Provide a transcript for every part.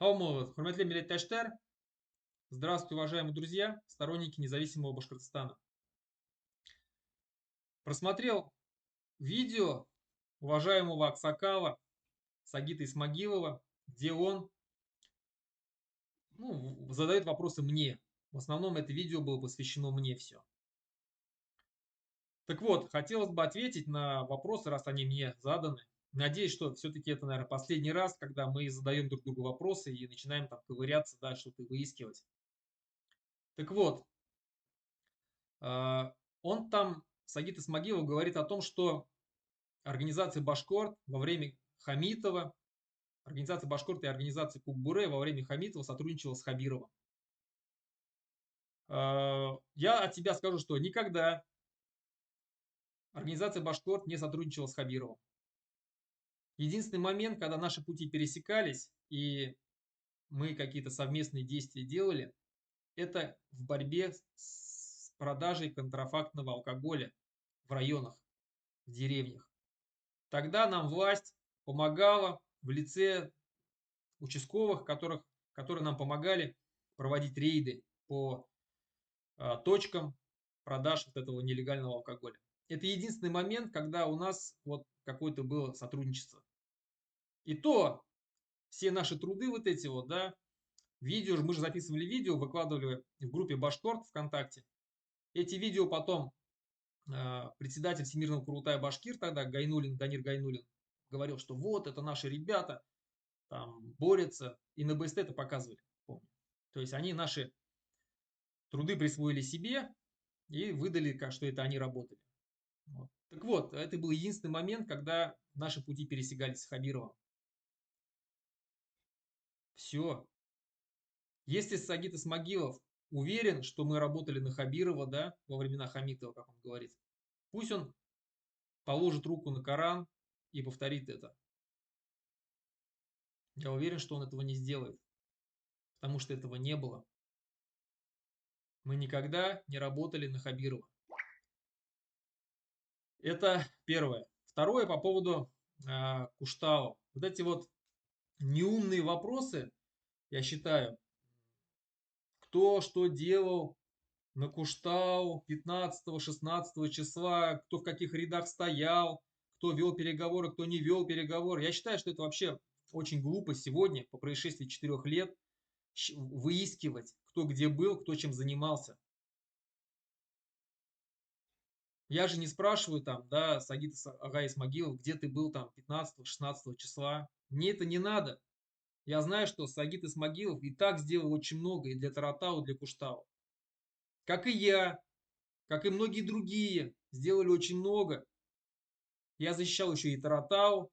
Хурматле Милләттәшләр, здравствуйте, уважаемые друзья, сторонники независимого Башкортостана. Просмотрел видео уважаемого Аксакала Сагита Исмагилова, где он задает вопросы мне. В основном это видео было посвящено мне все. Так вот, хотелось бы ответить на вопросы, раз они мне заданы. Надеюсь, что все-таки это, наверное, последний раз, когда мы задаем друг другу вопросы и начинаем там ковыряться, да, что-то выискивать. Так вот, он там, Сагит Исмагилов, говорит о том, что организация Башкорт во время Хамитова, организация Башкорт и организация Кукбуре во время Хамитова сотрудничала с Хабировым. Я от себя скажу, что никогда организация Башкорт не сотрудничала с Хабировым. Единственный момент, когда наши пути пересекались и мы какие-то совместные действия делали, это в борьбе с продажей контрафактного алкоголя в районах, в деревнях. Тогда нам власть помогала в лице участковых, которые нам помогали проводить рейды по точкам продаж вот этого нелегального алкоголя. Это единственный момент, когда у нас вот какое-то было сотрудничество. И то все наши труды вот эти вот, да, видео, мы же записывали видео, выкладывали в группе Башкорт ВКонтакте. Эти видео потом председатель Всемирного Курултая Башкир тогда, Гайнулин, Данир Гайнулин, говорил, что вот, это наши ребята, там, борются. И на БСТ это показывали, помню. То есть они наши труды присвоили себе и выдали, что это они работали. Вот. Так вот, это был единственный момент, когда наши пути пересекались с Хабировым. Все. Если Сагит Исмагилов уверен, что мы работали на Хабирова, да, во времена Хамитова, как он говорит, пусть он положит руку на Коран и повторит это. Я уверен, что он этого не сделает, потому что этого не было. Мы никогда не работали на Хабирова. Это первое. Второе по поводу Куштау. Вот эти вот неумные вопросы, я считаю, кто что делал на Куштау 15-16 числа, кто в каких рядах стоял, кто вел переговоры, кто не вел переговоры. Я считаю, что это вообще очень глупо сегодня, по происшествии 4 лет, выискивать, кто где был, кто чем занимался. Я же не спрашиваю там, да, Сагит Ага Исмагилов, где ты был там 15-16 числа. Мне это не надо. Я знаю, что Сагит Исмагилов и так сделал очень много и для Таратау, и для Куштау. Как и я, как и многие другие, сделали очень много. Я защищал еще и Таратау,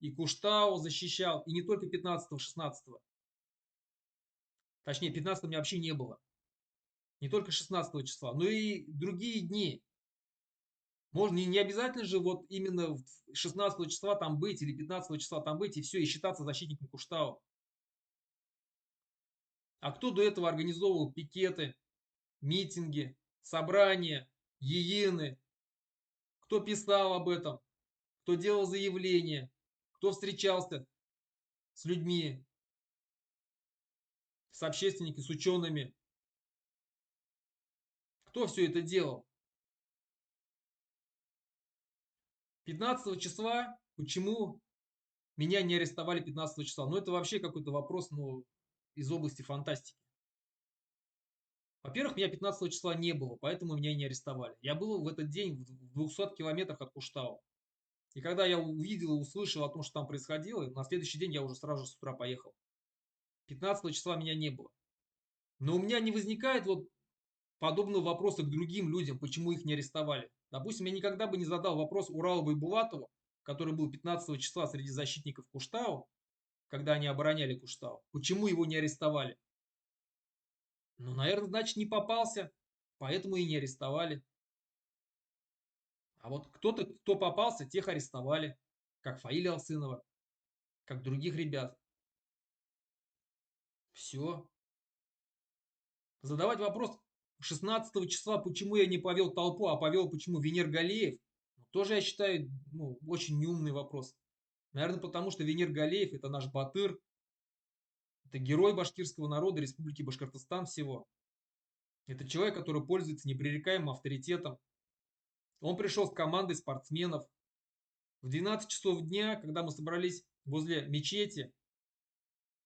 и Куштау защищал, и не только 15-16. Точнее, 15 у меня вообще не было. Не только 16 числа, но и другие дни. Можно и не обязательно же вот именно 16 числа там быть или 15 числа там быть и все, и считаться защитником Куштау. А кто до этого организовывал пикеты, митинги, собрания, иены? Кто писал об этом? Кто делал заявления? Кто встречался с людьми, с общественниками, с учеными? Кто все это делал? 15 числа почему меня не арестовали 15 числа? Ну, это вообще какой-то вопрос, из области фантастики. Во-первых, меня 15 числа не было, поэтому меня и не арестовали. Я был в этот день в 200 километрах от Куштау. И когда я увидел и услышал о том, что там происходило, на следующий день я уже сразу же с утра поехал. 15 числа меня не было. Но у меня не возникает вот подобного вопроса к другим людям, почему их не арестовали. Допустим, я никогда бы не задал вопрос Уралову и Булатову, который был 15 числа среди защитников Куштау, когда они обороняли Куштау, почему его не арестовали. Ну, наверное, значит, не попался, поэтому и не арестовали. А вот кто-то, кто попался, тех арестовали, как Фаиля Алсынова, как других ребят. Все. Задавать вопрос 16 числа, почему я не повел толпу, а повел почему Венер Галеев, тоже я считаю, очень неумный вопрос. Наверное, потому что Венер Галеев это наш батыр, Это герой башкирского народа Республики Башкортостан всего. Это человек, который пользуется непререкаемым авторитетом. Он пришел с командой спортсменов. В 12 часов дня, когда мы собрались возле мечети,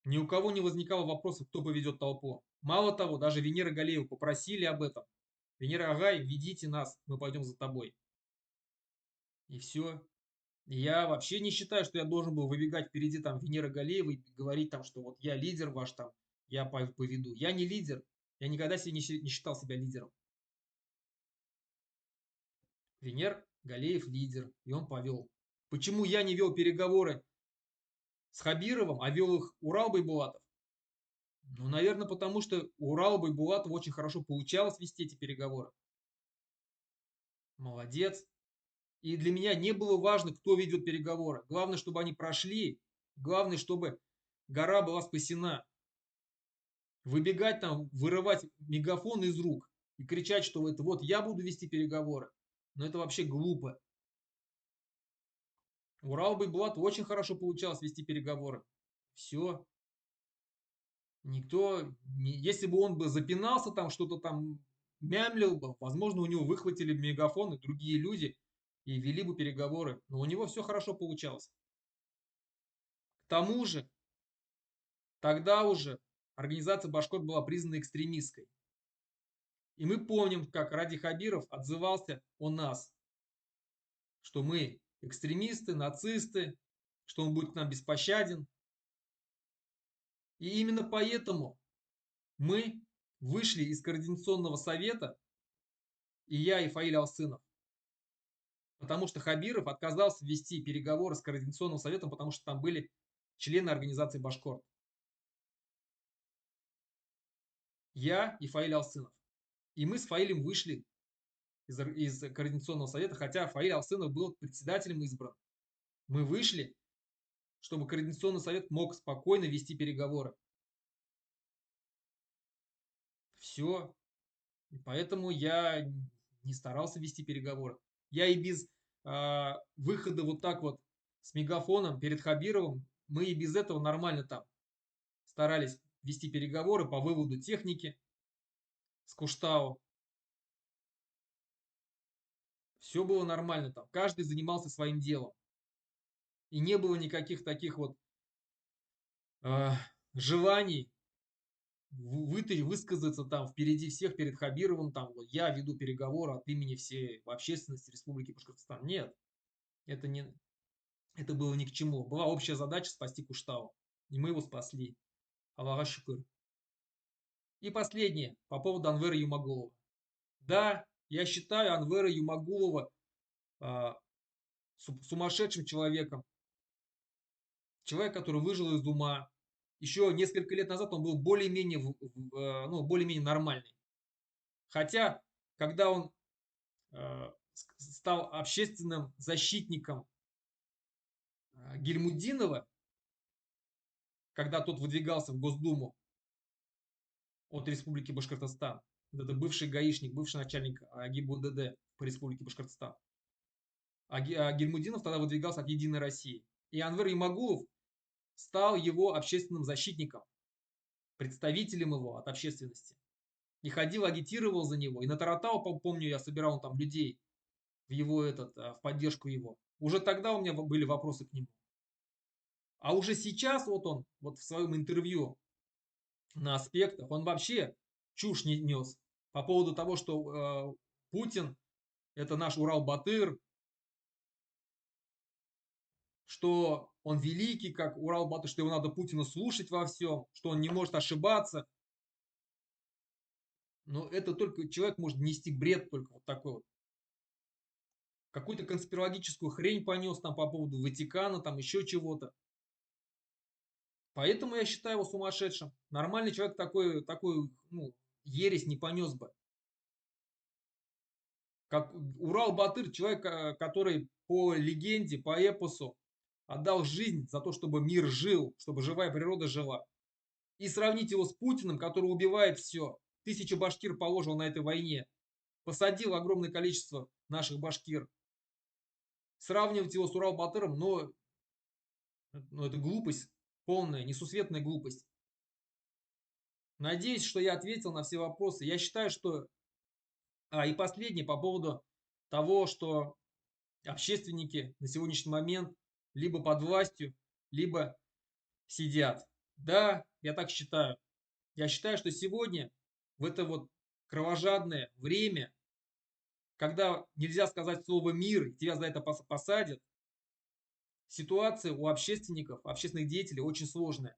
ни у кого не возникало вопросов, кто поведет толпу. Мало того, даже Венера Галеева попросили об этом. Венера Агай, ведите нас, мы пойдем за тобой. И все. Я вообще не считаю, что я должен был выбегать впереди там Венеры Галеевой и говорить там, что вот я лидер ваш там, я поведу. Я не лидер. Я никогда себе не считал себя лидером. Венер Галеев лидер, и он повел. Почему я не вел переговоры с Хабировым, а вел их Урал Байбулатов? Ну, наверное, потому что у Урала Байбулатова очень хорошо получалось вести эти переговоры. Молодец. И для меня не было важно, кто ведет переговоры. Главное, чтобы они прошли. Главное, чтобы гора была спасена. Выбегать там, вырывать мегафон из рук и кричать, что это вот я буду вести переговоры. Но это вообще глупо. Урал Байбулат очень хорошо получалось вести переговоры. Все. Никто, если бы он бы запинался там, что-то там мямлил бы, возможно, у него выхватили мегафон и другие люди и вели бы переговоры. Но у него все хорошо получалось. К тому же, тогда уже организация Башкорт была признана экстремистской. И мы помним, как Ради Хабиров отзывался о нас, что мы экстремисты, нацисты, что он будет к нам беспощаден. И именно поэтому мы вышли из Координационного совета, и я, и Фаиль Алсынов, потому что Хабиров отказался вести переговоры с Координационным советом, потому что там были члены организации Башкорт. Я и Фаиль Алсынов. И мы с Фаилем вышли из Координационного совета, хотя Фаиль Алсынов был председателем избран. Мы вышли, чтобы Координационный совет мог спокойно вести переговоры. Все. И поэтому я не старался вести переговоры. Я и без выхода вот так вот с мегафоном перед Хабировым, мы и без этого нормально там старались вести переговоры по выводу техники с Куштау. Все было нормально там. Каждый занимался своим делом. И не было никаких таких вот э, желаний высказаться там впереди всех перед Хабировым, там вот я веду переговоры от имени всей общественности Республики Башкортостан. Нет, это не, это было ни к чему. Была общая задача спасти Куштау. И мы его спасли. Аллаха шукр. И последнее по поводу Анвера Юмагулова. Да, я считаю Анвера Юмагулова сумасшедшим человеком. Человек, который выжил из ума. Еще несколько лет назад он был более-менее ну, более-менее нормальный. Хотя, когда он стал общественным защитником Гильмудинова, когда тот выдвигался в Госдуму от Республики Башкортостан. Это бывший гаишник, бывший начальник ГИБДД по Республике Башкортостан. А Гильмудинов тогда выдвигался от Единой России. И Анвер Имагулов стал его общественным защитником, представителем его от общественности. И ходил, агитировал за него. И на Таратау, помню, я собирал там людей в поддержку его. Уже тогда у меня были вопросы к нему. А уже сейчас вот он, вот в своем интервью на аспектах, он вообще чушь не нес по поводу того, что Путин это наш Урал-Батыр, что он великий, как Урал-Батыр, что его надо Путина слушать во всем, что он не может ошибаться. Но это только человек может нести бред только вот такой вот. Какую-то конспирологическую хрень понес там по поводу Ватикана, там еще чего-то. Поэтому я считаю его сумасшедшим. Нормальный человек такой ну, ересь не понес бы. Как Урал-Батыр, человек, который по легенде, по эпосу отдал жизнь за то, чтобы мир жил, чтобы живая природа жила. И сравнить его с Путиным, который убивает все. 1000 башкир положил на этой войне. Посадил огромное количество наших башкир. Сравнивать его с Урал-Батыром, но это глупость полная, несусветная глупость. Надеюсь, что я ответил на все вопросы. Я считаю, что... и последнее по поводу того, что общественники на сегодняшний момент либо под властью, либо сидят. Да, я так считаю. Я считаю, что сегодня, в это вот кровожадное время, когда нельзя сказать слово «мир», и тебя за это посадят, ситуация у общественников, общественных деятелей очень сложная.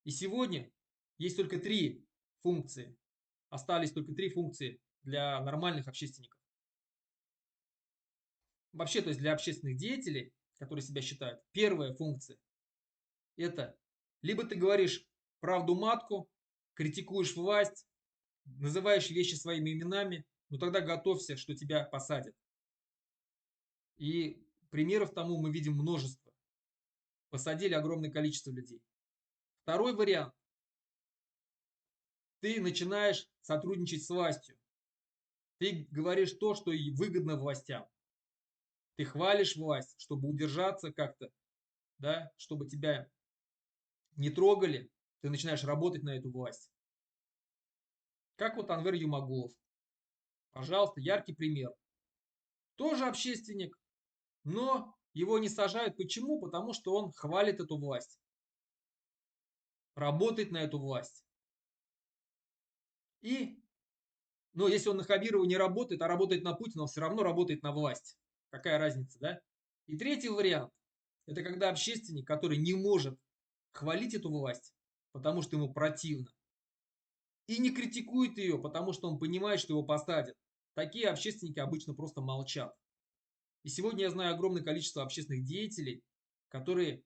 И сегодня есть только три функции. Остались только три функции для нормальных общественников. Вообще, то есть для общественных деятелей, которые себя считают, первая функция – это либо ты говоришь правду матку, критикуешь власть, называешь вещи своими именами, но тогда готовься, что тебя посадят. И примеров тому мы видим множество. Посадили огромное количество людей. Второй вариант. Ты начинаешь сотрудничать с властью. Ты говоришь то, что и выгодно властям. Ты хвалишь власть, чтобы удержаться как-то, да, чтобы тебя не трогали. Ты начинаешь работать на эту власть. Как вот Анвер Юмагулов. Пожалуйста, яркий пример. Тоже общественник, но его не сажают. Почему? Потому что он хвалит эту власть. Работает на эту власть. И, но если он на Хабирова не работает, а работает на Путина, он все равно работает на власть. Какая разница, да? И третий вариант. Это когда общественник, который не может хвалить эту власть, потому что ему противно, и не критикует ее, потому что он понимает, что его посадят. Такие общественники обычно просто молчат. И сегодня я знаю огромное количество общественных деятелей, которые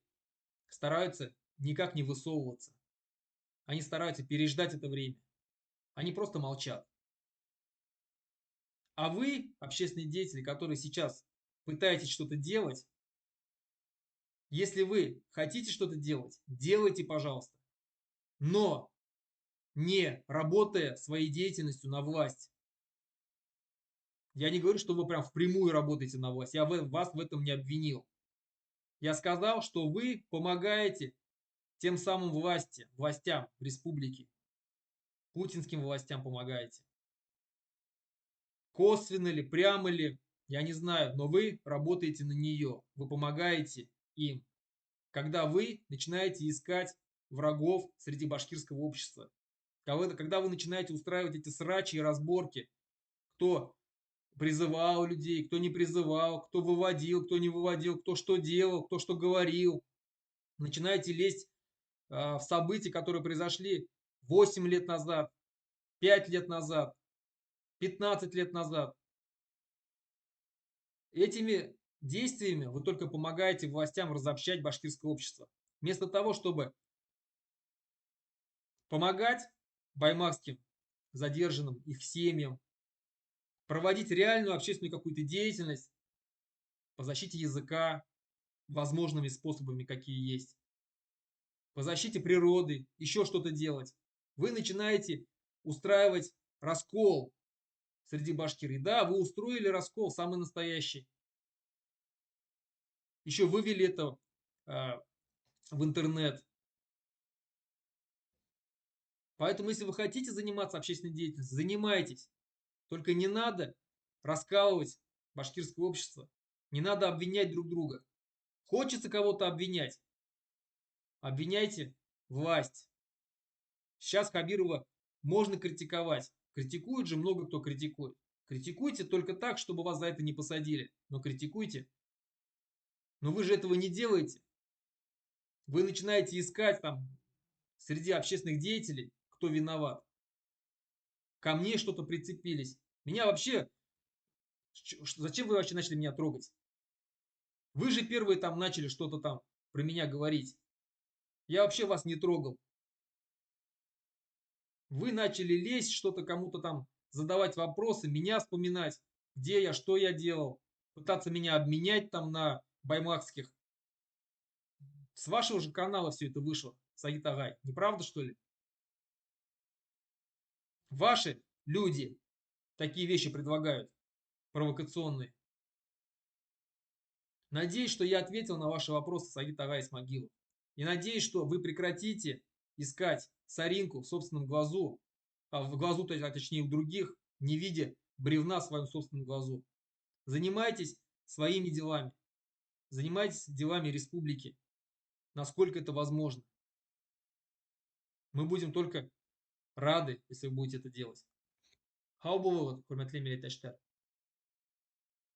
стараются никак не высовываться. Они стараются переждать это время. Они просто молчат. А вы, общественные деятели, которые сейчас пытаетесь что-то делать, если вы хотите что-то делать, делайте, пожалуйста. Но не работая своей деятельностью на власть. Я не говорю, что вы прям впрямую работаете на власть. Я вас в этом не обвинил. Я сказал, что вы помогаете тем самым властям в республике. Путинским властям помогаете. Косвенно ли, прямо ли, я не знаю, но вы работаете на нее. Вы помогаете им. Когда вы начинаете искать врагов среди башкирского общества. Когда вы начинаете устраивать эти срачи и разборки, кто призывал людей, кто не призывал, кто выводил, кто не выводил, кто что делал, кто что говорил. Начинаете лезть в события, которые произошли 8 лет назад, 5 лет назад, 15 лет назад. Этими действиями вы только помогаете властям разобщать башкирское общество. Вместо того, чтобы помогать баймакским задержанным, их семьям, проводить реальную общественную какую-то деятельность по защите языка, возможными способами, какие есть, по защите природы, еще что-то делать. Вы начинаете устраивать раскол среди башкир. И да, вы устроили раскол, самый настоящий. Еще вывели это в интернет. Поэтому, если вы хотите заниматься общественной деятельностью, занимайтесь. Только не надо раскалывать башкирское общество. Не надо обвинять друг друга. Хочется кого-то обвинять. Обвиняйте власть. Сейчас Хабирова можно критиковать. Критикуют же много кто критикует. Критикуйте только так, чтобы вас за это не посадили. Но критикуйте. Но вы же этого не делаете. Вы начинаете искать там среди общественных деятелей, кто виноват. Ко мне что-то прицепились. Меня вообще... Зачем вы вообще начали меня трогать? Вы же первые там начали что-то там про меня говорить. Я вообще вас не трогал. Вы начали лезть, что-то кому-то там задавать вопросы, меня вспоминать, где я, что я делал, пытаться меня обменять там на баймакских. С вашего же канала все это вышло, Сагит Агай. Не правда, что ли? Ваши люди такие вещи предлагают, провокационные. Надеюсь, что я ответил на ваши вопросы, Сагит Агай Исмагилов. И надеюсь, что вы прекратите искать соринку в собственном глазу, в глазу, точнее у других, не видя бревна в своем собственном глазу. Занимайтесь своими делами, занимайтесь делами республики, насколько это возможно. Мы будем только рады, если вы будете это делать. Хау булават, хурматлы милләттәшләр.